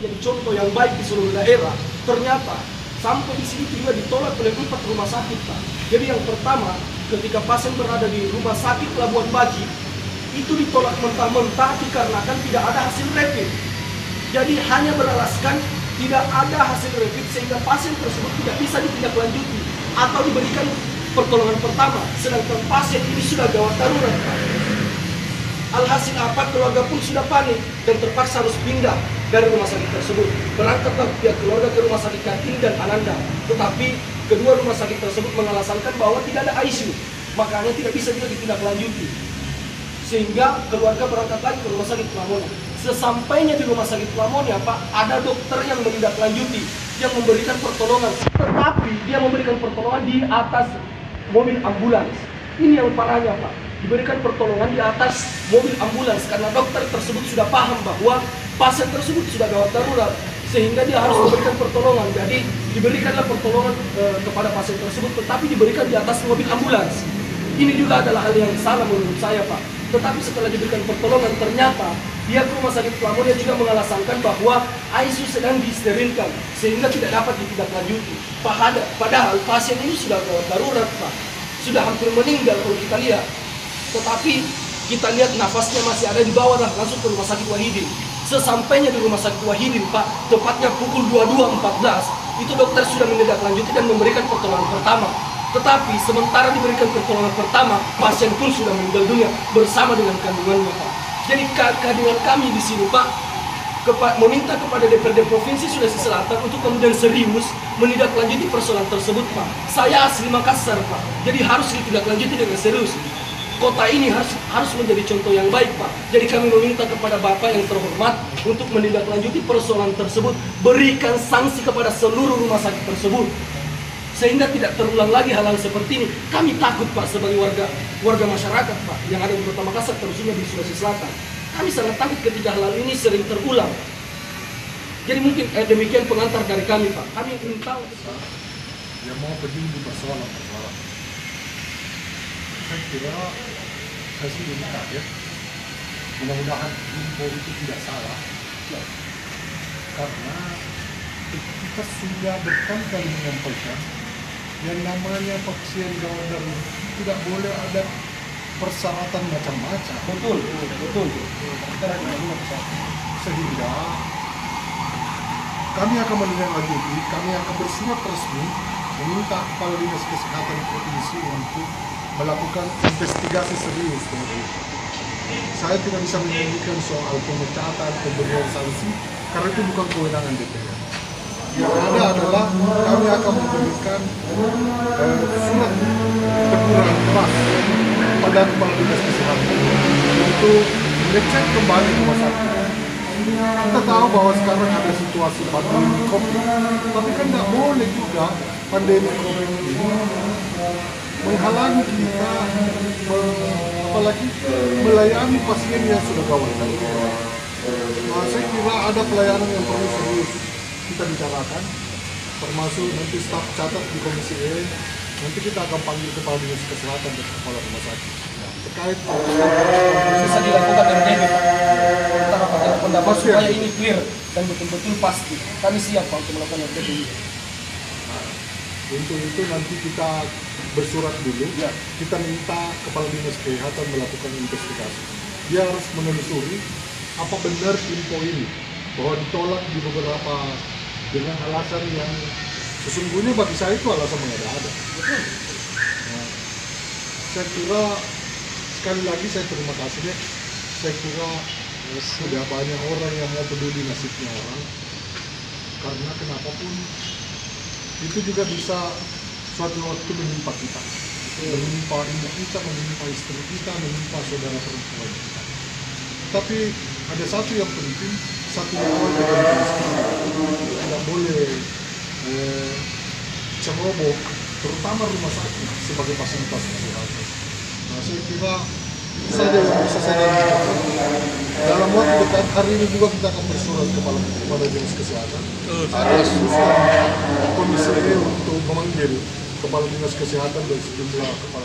menjadi contoh yang baik di seluruh daerah, ternyata sampai di sini juga ditolak oleh 4 rumah sakit, Pak. Jadi yang pertama, ketika pasien berada di rumah sakit Labuan Baji, itu ditolak mentah-mentah dikarenakan tidak ada hasil rapid. Jadi hanya beralaskan tidak ada hasil rapid sehingga pasien tersebut tidak bisa ditindaklanjuti atau diberikan pertolongan pertama, sedangkan pasien ini sudah gawat darurat, Pak. Alhasil apa, keluarga pun sudah panik dan terpaksa harus pindah dari rumah sakit tersebut. Berangkatlah pihak keluarga ke rumah sakit Kartini dan Ananda, tetapi kedua rumah sakit tersebut mengalasankan bahwa tidak ada ICU, makanya tidak bisa juga ditindaklanjuti. Sehingga keluarga berangkat lagi ke rumah sakit Plamonia. Sesampainya di rumah sakit Plamonia, Pak, ada dokter yang menindaklanjuti, yang memberikan pertolongan, tetapi dia memberikan pertolongan di atas mobil ambulans. Ini yang parahnya, Pak. Diberikan pertolongan di atas mobil ambulans karena dokter tersebut sudah paham bahwa pasien tersebut sudah gawat darurat, sehingga dia harus memberikan pertolongan. Jadi diberikanlah pertolongan kepada pasien tersebut, tetapi diberikan di atas mobil ambulans. Ini juga adalah hal yang salah menurut saya, Pak. Tetapi setelah diberikan pertolongan, ternyata pihak rumah sakit Plamonia juga mengalasankan bahwa ICU sedang disterilkan sehingga tidak dapat ditindaklanjuti. Padahal pasien ini sudah gawat darurat, Pak. Sudah hampir meninggal kalau kita lihat. Tetapi kita lihat nafasnya masih ada di bawah, langsung ke rumah sakit Wahidin. Sesampainya di rumah sakit Wahidin, Pak, tepatnya pukul 22.14, itu dokter sudah menindaklanjuti dan memberikan pertolongan pertama. Tetapi sementara diberikan pertolongan pertama, pasien pun sudah meninggal dunia bersama dengan kandungannya, Pak. Jadi kehadiran kami di sini, Pak, meminta kepada DPRD Provinsi Sulawesi Selatan untuk kemudian serius menindaklanjuti persoalan tersebut, Pak. Saya asli Makassar, Pak, jadi harus ditindaklanjuti dengan serius. Kota ini harus menjadi contoh yang baik, Pak. Jadi kami meminta kepada Bapak yang terhormat untuk menindaklanjuti persoalan tersebut, berikan sanksi kepada seluruh rumah sakit tersebut, sehingga tidak terulang lagi hal-hal seperti ini. Kami takut, Pak, sebagai warga masyarakat, Pak, yang ada di Kota Makassar, terutama di Sulawesi Selatan. Kami sangat takut ketika hal ini sering terulang. Jadi mungkin demikian pengantar dari kami, Pak. Kami ingin tahu, Pak. Yang mau peduli persoalan. Saya kira saya sudah kaget. Mudah-mudahan info itu tidak salah. Karena kita sudah berkali-kali menyampaikan yang namanya pasien gawat darurat tidak boleh ada persyaratan macam-macam. Betul. Sehingga kami akan menindaklanjuti, kami akan bersurat resmi meminta Kepala Dinas Kesehatan Provinsi untuk melakukan investigasi serius terhadap itu. Saya tidak bisa menyebutkan soal pemecatan, pemberian sanksi, karena itu bukan kewenangan DPR. Yang ada adalah kami akan memberikan surat teguran keras pada Kepala Dinas Kesehatan untuk mengecek kembali rumah sakit. Kita tahu bahwa sekarang ada situasi pandemi COVID, tapi kan tidak boleh juga pandemi COVID ini menghalangi kita, apalagi melayani pasien yang sudah gawat darurat. Saya kira ada pelayanan yang perlu serius kita bicarakan, termasuk nanti staf catat di Komisi E. Nanti kita akan panggil Kepala Dinas Kesehatan dan Kepala Rumah Sakit terkait Bisa dilakukan dari DP, Pak. Kita rapatkan pendapat supaya ini clear dan betul-betul pasti. Kami siap, Pak, untuk melakukan RDP ini. Untuk itu nanti kita bersurat dulu, kita minta Kepala Dinas Kesehatan melakukan investigasi. Dia harus menelusuri apa benar info ini, bahwa ditolak di beberapa dengan alasan yang sesungguhnya bagi saya itu alasan mengada-ada. Nah, saya kira sekali lagi saya terima kasih ya. Saya kira sudah banyak orang yang mau peduli nasibnya orang, karena kenapapun itu juga bisa suatu waktu menimpa kita, menimpa ibu kita, menimpa istri kita, menimpa saudara perempuan kita. Tapi ada satu yang penting, satu yang tidak boleh ceroboh, terutama rumah sakit sebagai fasilitas kesehatan. Nah, saya kira saja yang bisa saya lakukan. Dalam waktu dekat hari ini juga kita akan bersurat kepada Dinas Kesehatan. Ada Komisi E untuk memanggil Kepala Dinas Kesehatan dan sejumlah kepala